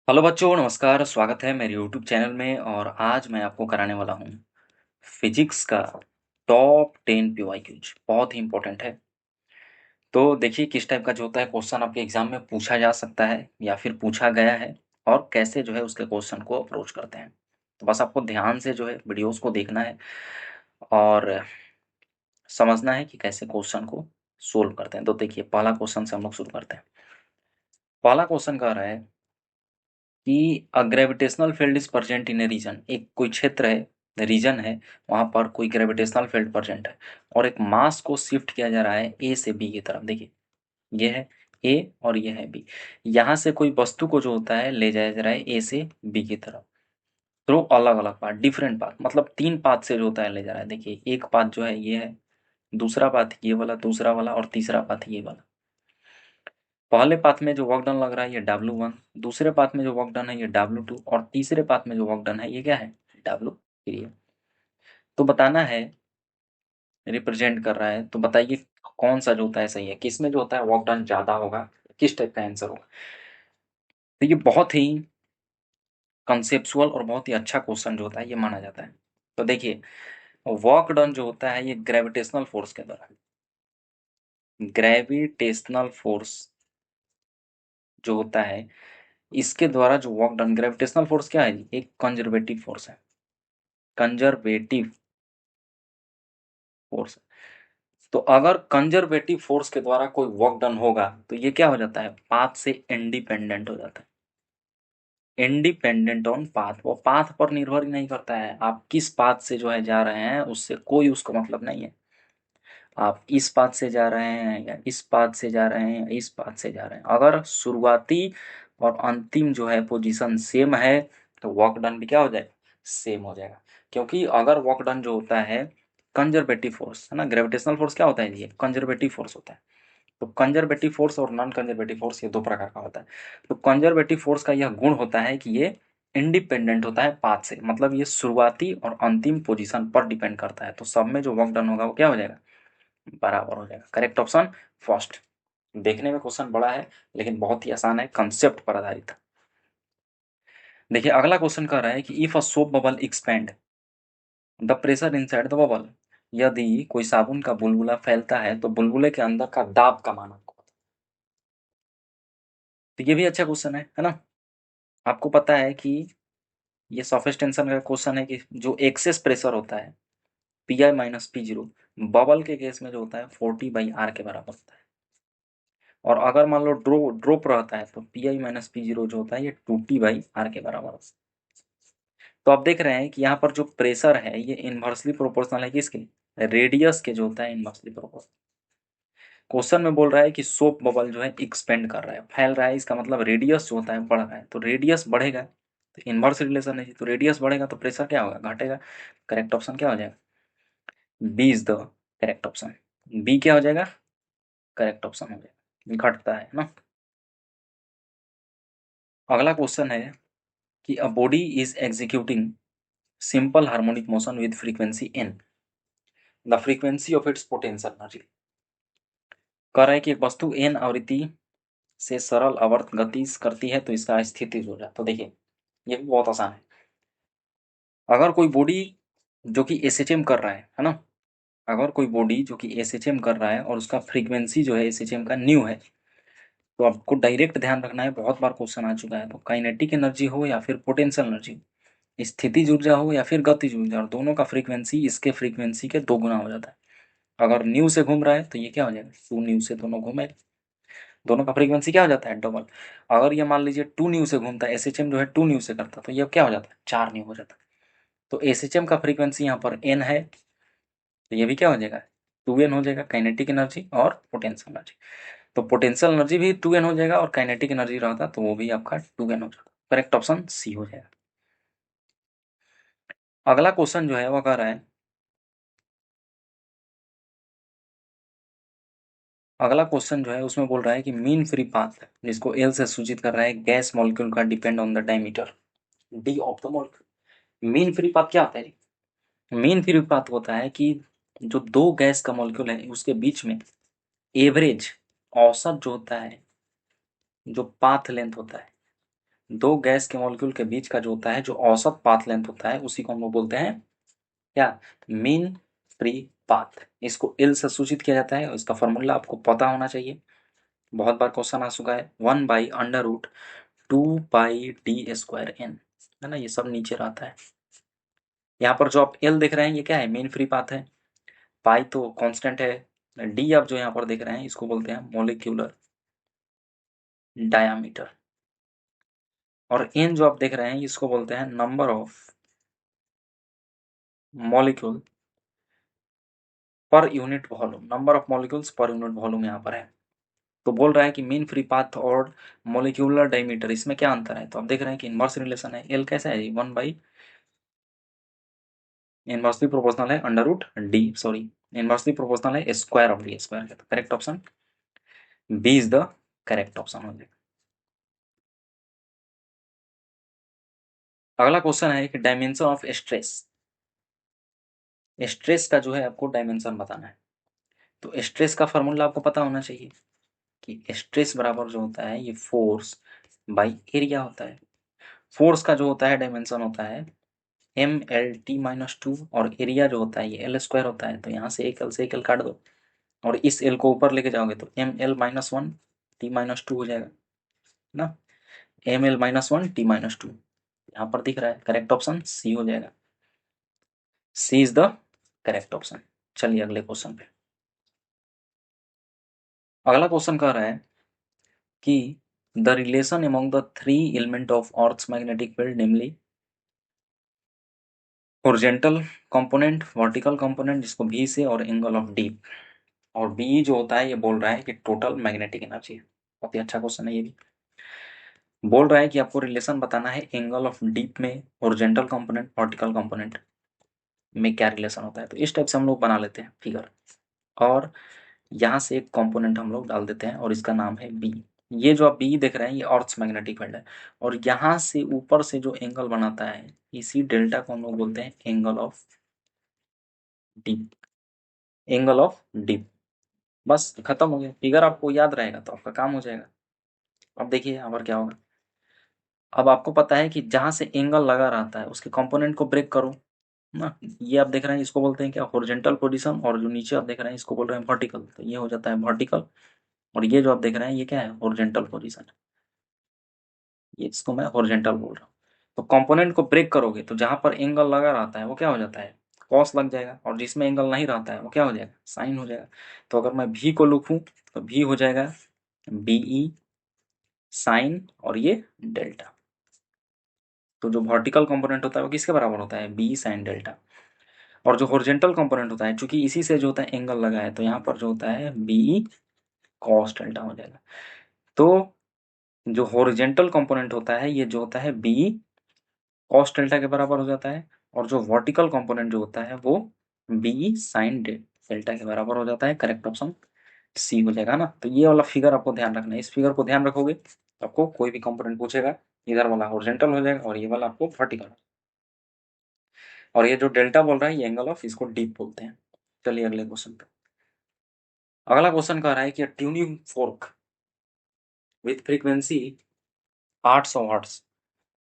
Hello बच्चों, नमस्कार। स्वागत है मेरे यूट्यूब चैनल में। और आज मैं आपको कराने वाला हूँ फिजिक्स का टॉप 10 पीवाईक्यूज। बहुत ही इंपॉर्टेंट है। तो देखिए किस टाइप का जो होता है क्वेश्चन आपके एग्जाम में पूछा जा सकता है या फिर पूछा गया है, और कैसे जो है उसके क्वेश्चन को अप्रोच करते हैं। तो बस आपको ध्यान से जो है वीडियोस को देखना है और समझना है कि कैसे क्वेश्चन को सोल्व करते हैं। तो देखिए पहला क्वेश्चन से हम लोग शुरू करते हैं। पहला क्वेश्चन कह रहा है कि a gravitational field is present in a region. एक कोई क्षेत्र है, रीजन है, वहां पर कोई ग्रेविटेशनल फील्ड प्रेजेंट है और एक मास को शिफ्ट किया जा रहा है ए से बी की तरफ। देखिए ये है ए और ये है बी। यहाँ से कोई वस्तु को जो होता है ले जाया जा रहा है ए से बी की तरफ थ्रू अलग अलग पाथ, डिफरेंट पाथ, मतलब तीन पाथ से जो होता है ले जा रहा है। देखिए एक पाथ जो है ये है, दूसरा पाथ ये वाला, दूसरा वाला, और तीसरा पाथ ये वाला। पहले पाथ में जो वर्क डन लग रहा है ये W1, दूसरे पाथ में जो वर्क डन है ये W2, और तीसरे पाथ में जो वर्क डन है ये क्या है, W3 है। तो बताना है, रिप्रेजेंट कर रहा है, तो बताइए कौन सा जो होता है सही है, किसमें जो होता है वर्क डन ज्यादा होगा, किस टाइप का आंसर होगा। तो ये बहुत ही कंसेप्चुअल और बहुत ही अच्छा क्वेश्चन जो होता है ये माना जाता है। तो देखिए वर्क डन जो होता है ये ग्रेविटेशनल फोर्स के द्वारा, ग्रेविटेशनल फोर्स जो होता है इसके द्वारा जो वर्क डन, ग्रेविटेशनल फोर्स क्या है जी, एक कंजर्वेटिव फोर्स है, कंजर्वेटिव फोर्स। तो अगर कंजर्वेटिव फोर्स के द्वारा कोई वर्क डन होगा तो ये क्या हो जाता है, पाथ से इंडिपेंडेंट हो जाता है। इंडिपेंडेंट ऑन पाथ, वो पाथ पर निर्भर ही नहीं करता है, आप किस पाथ से जो है जा रहे हैं उससे कोई उसको मतलब नहीं है। आप इस पाथ से जा रहे हैं या इस पाथ से जा रहे हैं या इस पाथ से जा रहे हैं, अगर शुरुआती और अंतिम जो है पोजीशन सेम है तो वर्क डन भी क्या हो जाएगा, सेम हो जाएगा। क्योंकि अगर वर्क डन जो होता है कंजर्वेटिव फोर्स है ना, ग्रेविटेशनल फोर्स क्या होता है, ये कंजर्वेटिव फोर्स होता है। तो कंजर्वेटिव फोर्स और नॉन कंजर्वेटिव फोर्स ये दो प्रकार का होता है। तो कंजर्वेटिव फोर्स का यह गुण होता है कि ये इंडिपेंडेंट होता है पाथ से, मतलब ये शुरुआती और अंतिम पोजीशन पर डिपेंड करता है। तो सब में जो वर्क डन होगा वो क्या हो जाएगा, बराबर हो जाएगा। Correct option first. देखने में क्वेश्चन बड़ा है लेकिन बहुत ही आसान है, कंसेप्ट पर आधारित है। देखिए अगला क्वेश्चन कह रहा है कि if a soap bubble expand the pressure inside the bubble. यदि कोई साबुन का बुलबुला फैलता है तो बुलबुले के अंदर का दाब का मान आपको पता है। तो ये भी अच्छा क्वेश्चन है ना। आपको पता है कि ये सरफेस टेंशन का क्वेश्चन है कि जो एक्सेस प्रेशर होता है Pi-P0 बबल के केस में जो होता है 40/R के बराबर होता है। और अगर मान लो ड्रॉप रहता है तो Pi-P0 जो होता है ये 2T/R के बराबर होता है। तो आप देख रहे हैं कि यहाँ पर जो प्रेशर है ये इन्वर्सली प्रोपोर्शनल है किसके, रेडियस के जो होता है इन्वर्सली प्रोपोर्शनल। क्वेश्चन में बोल रहा है कि सोप बबल जो है एक्सपेंड कर रहा है, फैल रहा है, इसका मतलब रेडियस जो होता है बढ़ रहा है। तो रेडियस बढ़ेगा तो इन्वर्स रिलेशन है, तो रेडियस बढ़ेगा तो प्रेशर क्या होगा, घटेगा। करेक्ट ऑप्शन क्या हो जाएगा, B is the correct option. B क्या हो जाएगा, करेक्ट ऑप्शन हो जाएगा, घटता है ना। अगला क्वेश्चन है कि a body is executing simple harmonic motion with frequency n, the frequency of its potential energy. कह रहा है कि एक वस्तु n आवृत्ति से सरल आवर्त गति करती है तो इसका स्थितिज ऊर्जा। तो देखिए ये भी बहुत आसान है। अगर कोई बॉडी जो कि एसएचएम कर रहा है ना, अगर कोई बॉडी जो कि एसएचएम कर रहा है और उसका फ्रीक्वेंसी जो है एसएचएम का न्यू है, तो आपको डायरेक्ट ध्यान रखना है, बहुत बार क्वेश्चन आ चुका है। तो काइनेटिक एनर्जी हो या फिर पोटेंशियल एनर्जी, स्थितिज ऊर्जा हो या फिर गतिज ऊर्जा, और दोनों का फ्रीक्वेंसी इसके फ्रीक्वेंसी के 2 गुना हो जाता है। अगर न्यू से घूम रहा है तो ये क्या हो जाएगा, 2 न्यू से दोनों घूमेगा, दोनों का फ्रीक्वेंसी क्या हो जाता है, डबल। अगर ये मान लीजिए 2 न्यू से घूमता है, एसएचएम जो है 2 न्यू से करता, तो ये क्या हो जाता है, 4 न्यू हो जाता है। तो एसएचएम का फ्रीक्वेंसी यहाँ पर एन है, तो ये भी क्या हो जाएगा, 2n हो जाएगा, काइनेटिक एनर्जी और पोटेंशियल एनर्जी। तो पोटेंशियल एनर्जी भी 2n हो जाएगा और काइनेटिक एनर्जी रहता तो वो भी आपका 2n हो जाता। करेक्ट ऑप्शन सी हो जाएगा। अगला क्वेश्चन जो है वो कह रहा है, अगला क्वेश्चन जो है उसमें बोल रहा है कि मीन फ्री पाथ, जिसको एल से सूचित कर रहा है, गैस मॉलिक्यूल का depend on the diameter D of the molecule. Mean free path क्या होता है, मीन फ्री पाथ होता है कि जो दो गैस का मॉलिक्यूल है उसके बीच में एवरेज, औसत जो होता है, जो पाथ लेंथ होता है, दो गैस के मॉलिक्यूल के बीच का जो होता है, जो औसत पाथ लेंथ होता है, उसी को हम लोग बोलते हैं क्या, मीन फ्री पाथ। इसको एल से सूचित किया जाता है और इसका फॉर्मूला आपको पता होना चाहिए, बहुत बार क्वेश्चन आ चुका है, 1/√2πd²n, है ना, ये सब नीचे रहता है। यहाँ पर जो आप एल देख रहे हैं ये क्या है, मीन फ्री पाथ है, पाई तो कांस्टेंट है, डी आप जो यहाँ पर देख रहे हैं इसको बोलते हैं मोलिक्यूलर डायामीटर, और एन जो आप देख रहे हैं इसको बोलते हैं number of molecule per unit volume, number of molecules per unit volume यहाँ पर है। तो बोल रहा है कि मीन फ्री पाथ और मोलिक्यूलर डायमीटर, इसमें क्या अंतर है, तो आप देख रहे हैं कि इनवर्स रिलेशन है, एल कैसा है, 1 इनवर्सली प्रोपोर्शनल है इनवर्सली प्रोपोर्शनल है स्क्वायर ऑफ डी स्क्वायर, तो correct option B is the correct option हो जाएगा। अगला क्वेश्चन है कि डायमेंशन ऑफ स्ट्रेस, स्ट्रेस का जो है आपको डायमेंशन बताना है। तो स्ट्रेस का फॉर्मूला आपको पता होना चाहिए कि स्ट्रेस बराबर जो होता है ये फोर्स बाई एरिया होता है। फोर्स का जो होता है डायमेंशन होता है MLT-2 और एरिया जो होता है ये L² होता है। तो यहाँ से एक एल से एक एल काट दो और इस एल को ऊपर लेके जाओगे तो ML-1T-2 हो जाएगा ना, ML-1T-2 यहाँ पर दिख रहा है, करेक्ट ऑप्शन सी हो जाएगा, सी इज द करेक्ट ऑप्शन। चलिए अगले क्वेश्चन पे। अगला क्वेश्चन कह रहा है कि the relation among the three element of earth's magnetic field namely horizontal component, vertical component जिसको V से, और एंगल ऑफ डी, और बी जो होता है ये बोल रहा है कि टोटल मैग्नेटिक एनर्जी। बहुत ही अच्छा क्वेश्चन है ये भी। बोल रहा है कि आपको रिलेशन बताना है एंगल ऑफ डीप में हॉरिजॉन्टल कंपोनेंट वर्टिकल कंपोनेंट में क्या रिलेशन होता है। तो इस टाइप से हम लोग बना लेते हैं फिगर, और यहाँ से एक कंपोनेंट हम लोग डाल देते हैं और इसका नाम है बी। ये जो आप बी देख रहे हैं ये अर्थ्स मैग्नेटिक फील्ड है, और यहाँ से ऊपर से जो एंगल बनाता है इसी डेल्टा को हम लोग बोलते हैं angle of deep, angle of deep. बस खत्म हो गया, फिगर आपको याद रहेगा तो आपका काम हो जाएगा। अब देखिए यहाँ पर क्या होगा, अब आपको पता है कि जहाँ से एंगल लगा रहता है उसके कंपोनेंट को ब्रेक करो ना। ये आप देख रहे हैं इसको बोलते हैं क्या, हॉरिजॉन्टल पोजीशन, और जो नीचे आप देख रहे हैं इसको बोल रहे हैं वर्टिकल, तो ये हो जाता है वर्टिकल, और ये जो आप देख रहे हैं ये क्या है, हॉरिजॉन्टल पोजीशन, ये इसको मैं हॉरिजॉन्टल बोल रहा हूँ। तो कंपोनेंट को ब्रेक करोगे तो जहाँ पर एंगल लगा रहता है वो क्या हो जाता है, कॉस लग जाएगा, और जिसमें एंगल नहीं रहता है वो क्या हो जाएगा, साइन हो जाएगा। तो अगर मैं भी को लिखूँ तो भी हो जाएगा BE साइन और ये डेल्टा। तो जो वर्टिकल कंपोनेंट होता है वो किसके बराबर होता है, BE साइन डेल्टा, और जो हॉरिजॉन्टल कंपोनेंट होता है चूंकि इसी से जो होता है एंगल लगा है तो यहाँ पर जो होता है BE कॉस डेल्टा हो जाएगा। तो जो हॉरिजॉन्टल कंपोनेंट होता है ये जो होता है BE कॉस डेल्टा के बराबर हो जाता है, और जो वर्टिकल कंपोनेंट जो होता है वो BE साइन डेल्टा के बराबर हो जाता है। करेक्ट ऑप्शन सी हो जाएगा ना। तो ये वाला फिगर आपको ध्यान रखना है, इस फिगर को ध्यान रखोगे तो आपको कोई भी कंपोनेंट पूछेगा इधर वाला हॉरिजॉन्टल हो जाएगा और ये वाला आपको वर्टिकल, और ये जो डेल्टा बोल रहा है ये एंगल ऑफ इसको डीप बोलते हैं। चलिए अगले क्वेश्चन पे। अगला क्वेश्चन कह रहा है कि tuning fork with frequency 800 hertz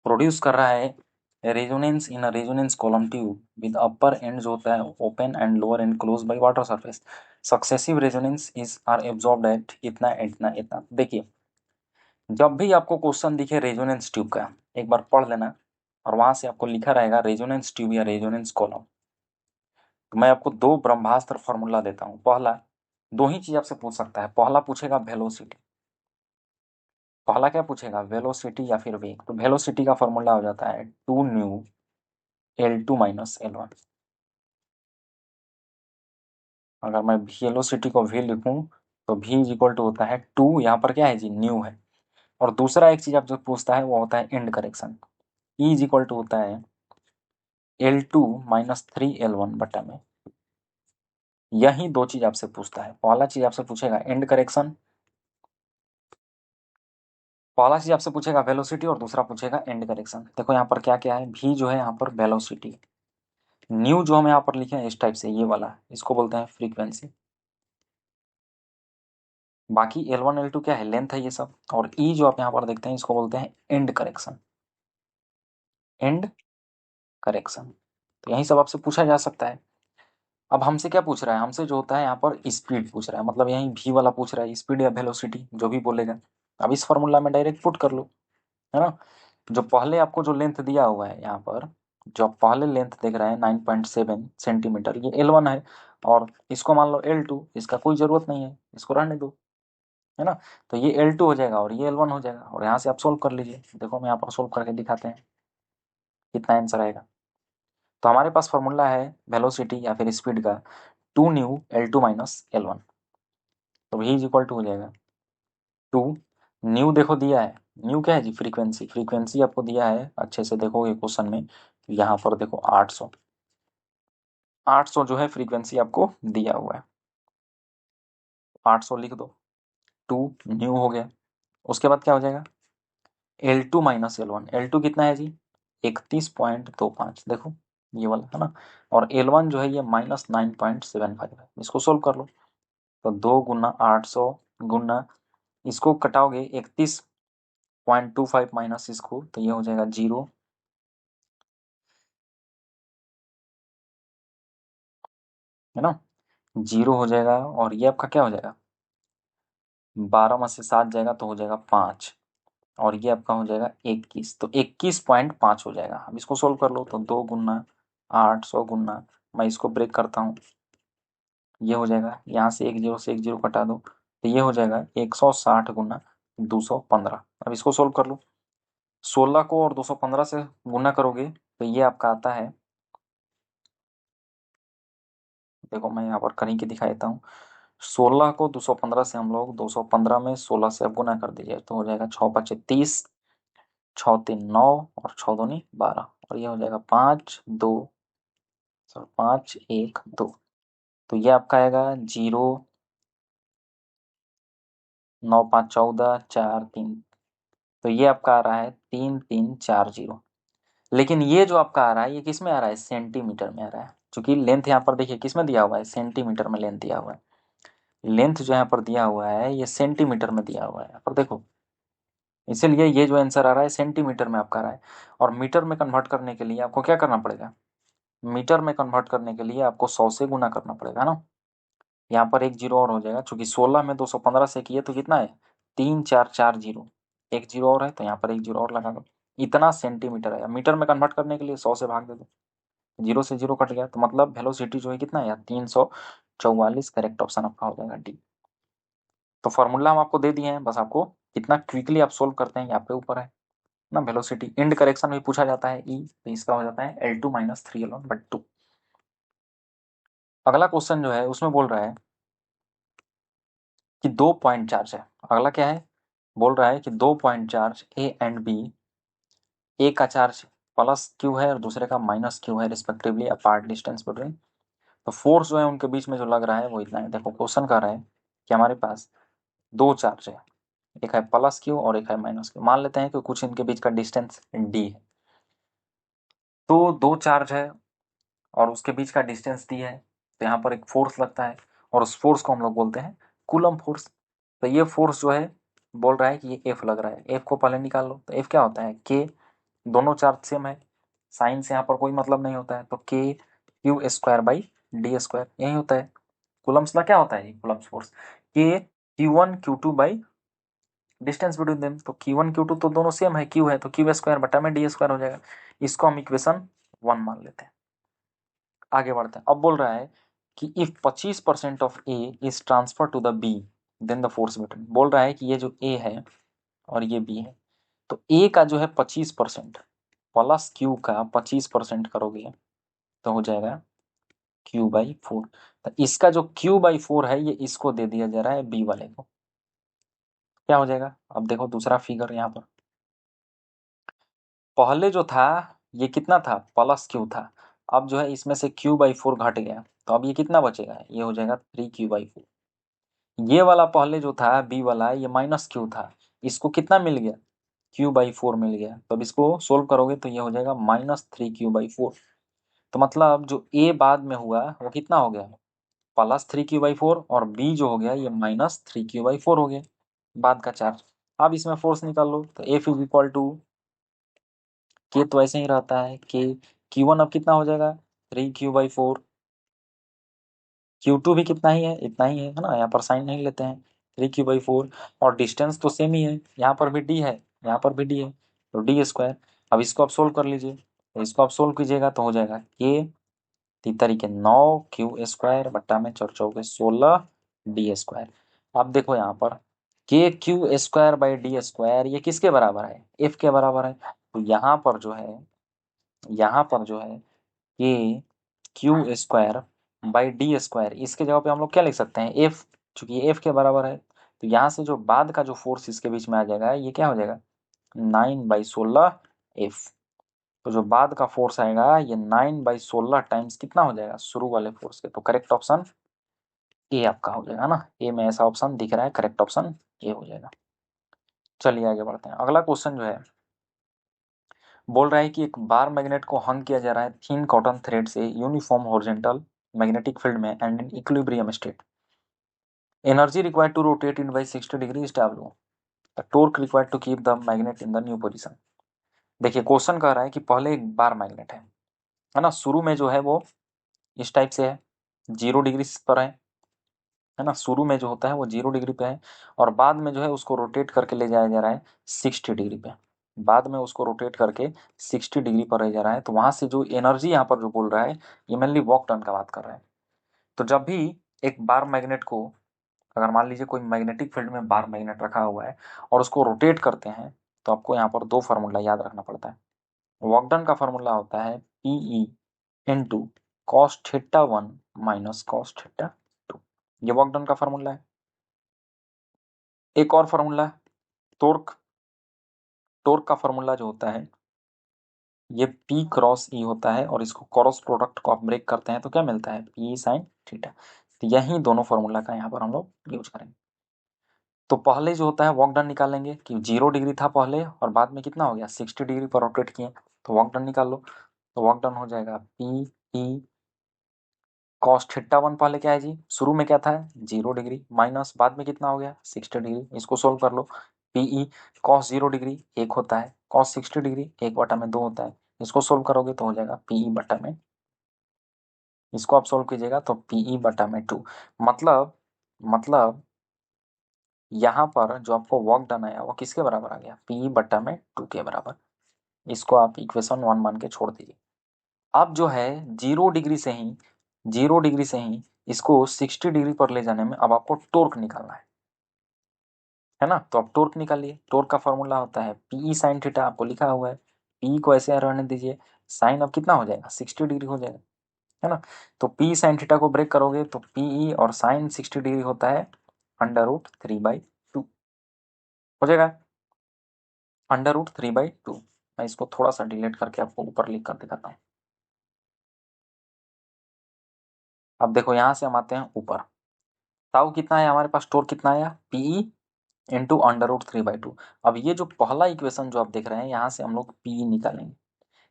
produce कर रहा है resonance in a resonance column tube with upper end जो होता है open end lower end close by water surface, successive resonance is are absorbed at इतना इतना इतना। देखिए जब भी आपको क्वेश्चन दिखे रेजोनेंस ट्यूब का एक बार पढ़ लेना, और वहां से आपको लिखा रहेगा रेजोनेंस ट्यूब या रेजोनेंस कॉलम। तो मैं आपको दो ब्रह्मास्त्र फॉर्मूला देता हूँ। पहला, दो ही चीज आपसे पूछ सकता है, पहला पूछेगा वेलोसिटी, पहला क्या पूछेगा, वेलोसिटी या फिर वेग। तो वेलोसिटी का फॉर्मूला हो जाता है 2 ν L2 - L1। अगर मैं वेलोसिटी को v लिखूं तो v इज इक्वल टू होता है 2, यहाँ पर क्या है जी, न्यू है। और दूसरा एक चीज आप जो पूछता है वो होता है and correction, E is equal to होता है L2 - 3L1 बटा में। यही दो चीज आपसे पूछता है, पहला चीज आपसे पूछेगा एंड करेक्शन, पहला चीज आपसे पूछेगा वेलोसिटी और दूसरा पूछेगा एंड करेक्शन। देखो यहाँ पर क्या क्या है, v जो है यहाँ पर वेलोसिटी, न्यू जो हम यहाँ पर लिखे हैं इस टाइप से ये वाला, इसको बोलते हैं फ्रीक्वेंसी, बाकी L1 L2 क्या है, लेंथ है ये सब। और E जो आप यहाँ पर देखते हैं इसको बोलते हैं एंड करेक्शन, एंड करेक्शन। तो यही सब आपसे पूछा जा सकता है। अब हमसे क्या पूछ रहा है, हमसे जो होता है यहाँ पर स्पीड पूछ रहा है, मतलब यही v वाला पूछ रहा है, स्पीड या वेलोसिटी जो भी बोलेगा। अब इस फॉर्मूला में डायरेक्ट पुट कर लो, है ना। जो पहले आपको जो लेंथ दिया हुआ है यहाँ पर, जो आप पहले लेंथ देख रहे हैं 9.7 सेंटीमीटर, ये L1 है। और इसको मान लो L2, इसका कोई ज़रूरत नहीं है, इसको रहने दो, है ना। तो ये L2 हो जाएगा और ये L1 हो जाएगा, और यहाँ से आप सोल्व कर लीजिए। देखो हम यहाँ पर सोल्व करके दिखाते हैं कितना आंसर आएगा। तो हमारे पास फॉर्मूला है वेलोसिटी या फिर स्पीड का 2 न्यू L2 माइनस L1। तो v इज इक्वल टू हो जाएगा 2 न्यू, देखो दिया है न्यू क्या है जी, फ्रीक्वेंसी। फ्रीक्वेंसी आपको दिया है, अच्छे से देखोगे क्वेश्चन में, यहाँ पर देखो 800, 800 जो है फ्रीक्वेंसी आपको दिया हुआ है, 800 लिख दो। 2 न्यू हो गया। उसके बाद क्या हो जाएगा, L2 माइनस L1। L2 कितना है जी, 31.25, देखो ये वाला है ना। और L1 जो है ये -9.75 है। इसको सोल्व कर लो। तो 2 गुना 800 गुना, इसको कटाओगे 31.25 माइनस इसको, तो ये हो जाएगा 0, है ना। 0 हो जाएगा। और ये आपका क्या हो जाएगा, 12 में से 7 जाएगा तो हो जाएगा 5। और ये आपका हो जाएगा 21, तो 21.5 हो जाएगा। अब इसको सोल्व कर लो। तो 2 गुना 800 गुना, मैं इसको ब्रेक करता हूँ, ये हो जाएगा, यहाँ से एक जीरो कटा दो, तो ये हो जाएगा 160 गुना 215। अब इसको सोल्व कर लो। 16 को और 215 से गुना करोगे तो ये आपका आता है, देखो मैं यहाँ पर कहीं के दिखा देता हूँ। 16 को 215 से हम लोग 215 में 16 से अब गुना कर दीजिए, तो हो जाएगा 6 × 5 = 30, 6 × 3 = 9, और 6 × 2 = 12, और ये हो जाएगा 5 2 तो ये आपका आएगा 0, 9 5 14 4 3, तो ये आपका आ रहा है 3340। लेकिन ये जो आपका आ रहा है ये किस में आ रहा है, सेंटीमीटर में आ रहा है, क्योंकि लेंथ यहाँ पर देखिए किस में दिया हुआ है, सेंटीमीटर में लेंथ दिया हुआ है। लेंथ जो यहाँ पर दिया हुआ है ये सेंटीमीटर में दिया हुआ है यहाँ पर देखो, इसीलिए ये जो आंसर आ रहा है सेंटीमीटर में आपका आ रहा है। और मीटर में कन्वर्ट करने के लिए आपको क्या करना पड़ेगा, मीटर में कन्वर्ट करने के लिए आपको 100 से गुना करना पड़ेगा ना। यहाँ पर एक जीरो और हो जाएगा, चूंकि 16 में 215 से किए तो कितना है, 3440, एक जीरो और है तो यहाँ पर एक जीरो और लगा दो, इतना सेंटीमीटर है। मीटर में कन्वर्ट करने के लिए 100 से भाग दे दो, जीरो से जीरो कट गया, तो मतलब वेलोसिटी जो है कितना है यार, 344। करेक्ट ऑप्शन आपका हो जाएगा डी। तो फॉर्मूला हम आपको दे दिए हैं, बस आपको कितना क्विकली आप सोल्व करते हैं ये आपके ऊपर है ना। वेलोसिटी इंड करेक्शन भी पूछा जाता है ई, तो इसका हो जाता है L2 माइनस 3L1/2। अगला क्वेश्चन जो है उसमें बोल रहा है कि 2 पॉइंट चार्ज है। अगला क्या है, बोल रहा है कि 2 point charge A and B, A का चार्ज प्लस क्यू है और दूसरे का माइनस क्यू है रिस्पेक्टिवली, अपार्ट डिस्टेंस बिटवीन। तो फोर्स जो है उनके बीच में जो लग रहा है वो इतना है। देखो क्वेश्चन कर रहा है कि हमारे पास दो चार्ज है, एक है प्लस क्यू और एक है माइनस क्यू। मान लेते हैं कि कुछ इनके बीच का डिस्टेंस डी है। तो दो चार्ज है और उसके बीच का डिस्टेंस डी है, तो यहाँ पर एक फोर्स लगता है, और उस फोर्स को हम लोग बोलते हैं कूलम फोर्स। तो ये फोर्स जो है बोल रहा है कि ये एफ लग रहा है। एफ को पहले निकाल लो, तो एफ क्या होता है, के, दोनों चार्ज सेम है, साइन से यहाँ पर कोई मतलब नहीं होता है, तो के Q²/D², यही होता है। कूलम्स का क्या होता है, कूलम्स फोर्स के Q1 Q2 distance between them. तो Q1 Q2 तो दोनों सेम है, Q है तो Q² बटा में D² हो जाएगा। इसको हम इक्वेशन 1 मान लेते हैं। आगे बढ़ते हैं। अब बोल रहा है कि if 25% of A is transfer to the B then the force between. बोल रहा है कि ये जो ए है और ये बी है, तो ए का जो है 25% प्लस क्यू का 25% करोगे तो हो जाएगा Q/4। तो इसका जो Q/4 है ये इसको दे दिया जा रहा है बी वाले को, क्या हो जाएगा। अब देखो दूसरा फिगर यहाँ पर, पहले जो था ये कितना था, प्लस क्यू था। अब जो है इसमें से Q/4 घट गया, तो अब ये कितना बचेगा, ये हो जाएगा 3Q/4। ये वाला पहले जो था बी वाला ये माइनस क्यू था, इसको कितना मिल गया, Q/4 मिल गया। तो अब इसको सोल्व करोगे तो ये हो जाएगा -3Q/4। तो मतलब जो ए बाद में हुआ वो कितना हो गया, प्लस 3q/4 और b जो हो गया ये -3q/4 हो गया बाद का चार्ज। अब इसमें फोर्स निकाल लो तो F इज इक्वल टू के, तो ऐसे ही रहता है के। Q1 अब कितना हो जाएगा 3q/4, Q2 भी कितना ही है, इतना ही है ना, यहाँ पर साइन नहीं लेते हैं, 3q/4। और डिस्टेंस तो सेम ही है, यहाँ पर भी d है, यहाँ पर भी d है, तो d²। अब इसको आप सोल्व कर लीजिए, तो इसको आप सोल्व कीजिएगा तो हो जाएगा के 9q² बट्टा में 4×4 = 16 d²। अब देखो यहाँ पर KQ²/d² ये किसके बराबर है, F के बराबर है। तो यहाँ पर जो है KQ²/d², इसके जगह पे हम लोग क्या लिख सकते हैं, F, चूंकि ये F के बराबर है तो यहाँ से जो बाद का जो फोर्स इसके बीच में आ जाएगा ये क्या हो जाएगा 9/16F। तो जो बाद का फोर्स आएगा ये 9/16 टाइम्स कितना हो जाएगा शुरू वाले फोर्स के। तो करेक्ट ऑप्शन ए आपका हो जाएगा ना, ए में ऐसा ऑप्शन दिख रहा है, करेक्ट ऑप्शन ए हो जाएगा। चलिए आगे बढ़ते हैं। अगला क्वेश्चन जो है बोल रहा है कि एक बार मैग्नेट को हंग किया जा रहा है थिन कॉटन थ्रेड से यूनिफॉर्म हॉरिजॉन्टल मैग्नेटिक फील्ड में and in equilibrium state. Energy required to rotate it by 60 degree is W। The torque required to keep the magnet in the new position. देखिए question कह रहा है कि पहले एक bar magnet है ना, शुरू में जो है वो इस टाइप से है, 0 डिग्री पर है ना, शुरू में जो होता है वो 0 डिग्री पे है, और बाद में जो है उसको रोटेट करके ले जाया जा रहा है 60 डिग्री पे। बाद में उसको रोटेट करके 60 डिग्री पर ले जा रहा है, तो वहां से जो एनर्जी यहाँ पर जो बोल रहा है ये मेनली वर्क डन का बात कर रहा है। तो जब भी एक बार मैग्नेट को, अगर मान लीजिए कोई मैग्नेटिक फील्ड में बार मैग्नेट रखा हुआ है और उसको रोटेट करते हैं, तो आपको यहाँ पर दो फार्मूला याद रखना पड़ता है। वर्क डन का फार्मूला होता है PE into cos θ1 minus cos θ2, ये वर्क डन का फार्मूला है। एक और फार्मूला है टॉर्क। टॉर्क का फार्मूला जो होता है ये P×E होता है, और इसको क्रॉस प्रोडक्ट को आप ब्रेक करते हैं तो क्या मिलता है P sin θ। तो यही दोनों फार्मूला का यहाँ पर हम लोग यूज करेंगे। तो पहले जो होता है वर्क डन निकालेंगे कि 0 डिग्री था पहले और बाद में कितना हो गया 60 डिग्री पर रोटेट किए, तो वर्क डन निकाल लो। तो वर्क डन हो जाएगा PE cos θ1, पहले क्या है जी, शुरू में क्या था 0 डिग्री, माइनस बाद में कितना हो गया 60 डिग्री, इसको सोल्व कर लो। PE cos 0 डिग्री 1 होता है, cos 60 डिग्री 1/2 होता है, इसको सोल्व करोगे तो हो जाएगा PE/2। इसको आप सोल्व कीजिएगा तो PE/2। मतलब यहाँ पर जो आपको वर्क डन आया वो किसके बराबर आ गया PE/2 के बराबर। इसको आप इक्वेशन 1 मान के छोड़ दीजिए। अब जो है 0 डिग्री से ही इसको 60 डिग्री पर ले जाने में अब आपको टॉर्क निकालना है ना। तो अब टॉर्क निकालिए। टॉर्क का फॉर्मूला होता है PE sin θ, आपको लिखा हुआ है, PE को ऐसे रहने दीजिए, साइन अब कितना हो जाएगा 60 डिग्री हो जाएगा, है ना। तो P sin θ को ब्रेक करोगे तो PE और साइन 60 डिग्री होता है √3/2 हो जाएगा, √3/2। मैं इसको थोड़ा सा डिलीट करके आपको ऊपर लिख कर दिखाता हूँ। अब देखो यहाँ से हम आते हैं ऊपर, ताऊ कितना है हमारे पास, टॉर्क कितना आया PE इंटू √3/2। अब ये जो पहला इक्वेशन जो आप देख रहे हैं यहाँ से हम लोग PE निकालेंगे।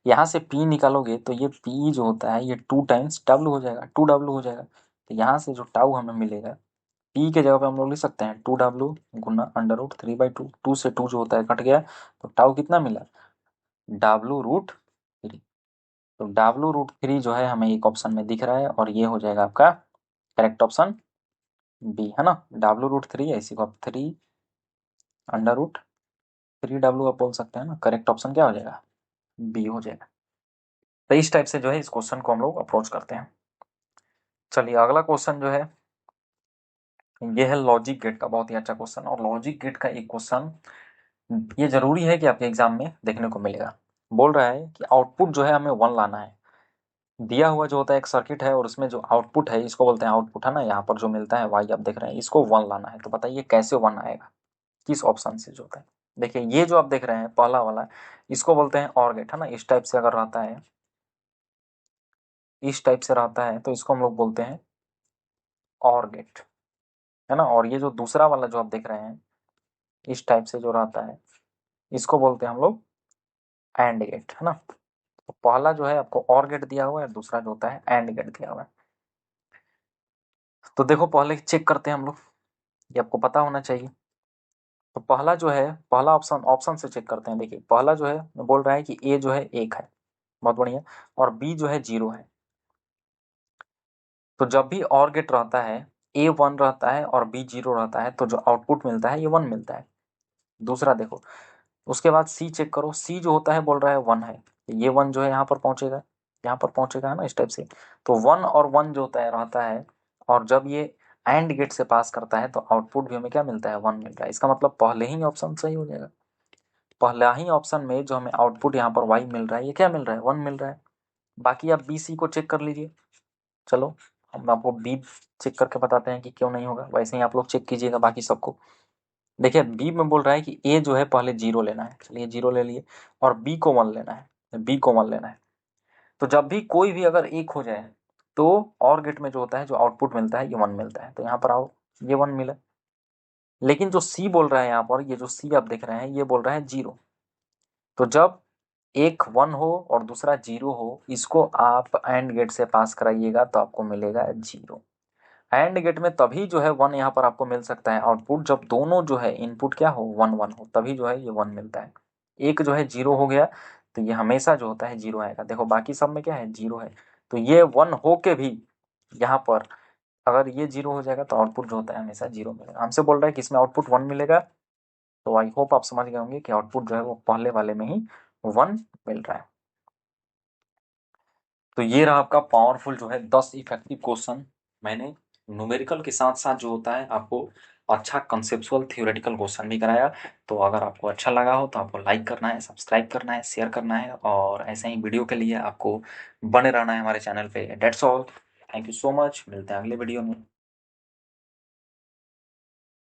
यहाँ से P निकालोगे तो ये PE जो होता है ये 2 टाइम्स W हो जाएगा, 2W हो जाएगा। तो यहाँ से जो टाउ हमें मिलेगा P के जगह पे हम लोग लिख सकते हैं 2W गुना √3/2, 2 से 2 जो होता है कट गया, तो टाउ कितना मिला W√3। तो W√3 जो है हमें एक ऑप्शन में दिख रहा है, और ये हो जाएगा आपका करेक्ट ऑप्शन बी, है ना। W√3 इसी को आप 3√3W आप बोल सकते हैं ना, करेक्ट ऑप्शन क्या हो जाएगा बी हो जाएगा। तो इस टाइप से जो है इस क्वेश्चन को हम लोग अप्रोच करते हैं। चलिए अगला क्वेश्चन जो है ये है लॉजिक गेट का, बहुत ही अच्छा क्वेश्चन। और लॉजिक गेट का एक क्वेश्चन ये जरूरी है कि आपके एग्जाम में देखने को मिलेगा। बोल रहा है कि आउटपुट जो है हमें 1 लाना है, दिया हुआ जो होता है एक सर्किट है और उसमें जो आउटपुट है इसको बोलते हैं आउटपुट, है ना। यहाँ पर जो मिलता है वाई आप देख रहे हैं, इसको 1 लाना है। तो बताइए कैसे 1 आएगा, किस ऑप्शन से जो होता है। देखिए ये जो आप देख रहे हैं पहला वाला, इसको बोलते हैं और गेट, है ना। इस टाइप से अगर रहता है, इस टाइप से रहता है तो इसको हम लोग बोलते हैं और गेट, है ना। और ये जो दूसरा वाला जो आप देख रहे हैं इस टाइप से जो रहता है इसको बोलते हैं हम लोग एंड गेट, है ना। तो पहला जो है आपको और गेट दिया हुआ है, दूसरा जो होता है एंड गेट दिया हुआ है। तो देखो पहले चेक करते हैं हम लोग, ये आपको पता होना चाहिए। तो पहला जो है, पहला ऑप्शन, ऑप्शन से चेक करते हैं। देखिए पहला जो है बोल रहा है कि ए जो है 1 है, बहुत बढ़िया, और बी जो है 0 है। तो जब भी ऑर गेट रहता है, ए 1 रहता है और बी 0 रहता है, तो जो आउटपुट मिलता है ये 1 मिलता है। दूसरा देखो, उसके बाद सी चेक करो, सी जो होता है बोल रहा है 1 है, ये 1 जो है यहाँ पर पहुंचेगा, यहाँ पर पहुंचेगा, है ना, इस टाइप से। तो 1 और 1 जो होता है रहता है, और जब ये एंड गेट से पास करता है तो आउटपुट भी हमें क्या मिलता है, 1 मिल रहा है। इसका मतलब पहले ही ऑप्शन सही हो जाएगा। पहला ही ऑप्शन में जो हमें आउटपुट यहाँ पर वाई मिल रहा है, ये क्या मिल रहा है, 1 मिल रहा है। बाकी आप बी सी को चेक कर लीजिए। चलो हम आपको बी चेक करके बताते हैं कि क्यों नहीं होगा, वैसे ही आप लोग चेक कीजिएगा बाकी सबको। देखिए बी में बोल रहा है कि ए जो है पहले 0 लेना है, चलिए 0 ले लिए, और बी को 1 लेना है, बी को 1 लेना है। तो जब भी कोई भी अगर 1 हो जाए तो और गेट में जो होता है, जो आउटपुट मिलता है, ये 1 मिलता है। तो यहाँ पर आओ, ये 1 मिला। लेकिन जो सी बोल रहा है यहाँ पर, ये जो सी आप देख रहे हैं, ये बोल रहा है 0। तो जब एक 1 हो और दूसरा 0 हो, इसको आप एंड गेट से पास कराइएगा तो आपको मिलेगा 0। एंड गेट में तभी जो है 1 यहाँ पर आपको मिल सकता है आउटपुट, जब दोनों जो है इनपुट क्या हो, 1 1 हो, तभी जो है ये 1 मिलता है। एक जो है 0 हो गया तो ये हमेशा जो होता है 0 आएगा। देखो बाकी सब में क्या है, 0 है। तो ये 1 हो के भी यहाँ पर अगर ये 0 हो जाएगा तो आउटपुट जो होता है हमेशा 0 मिलेगा। हमसे बोल रहा है कि इसमें आउटपुट 1 मिलेगा, तो आई होप आप समझ गए होंगे कि आउटपुट जो है वो पहले वाले में ही 1 मिल रहा है। तो ये रहा आपका पावरफुल जो है 10 इफेक्टिव क्वेश्चन। मैंने न्यूमेरिकल के साथ साथ जो होता है आपको अच्छा कंसेप्चुअल थियोरेटिकल क्वेश्चन भी कराया। तो अगर आपको अच्छा लगा हो तो आपको लाइक करना है, सब्सक्राइब करना है, शेयर करना है, और ऐसे ही वीडियो के लिए आपको बने रहना है हमारे चैनल पे। That's all, thank you so much, मिलते हैं अगले वीडियो में।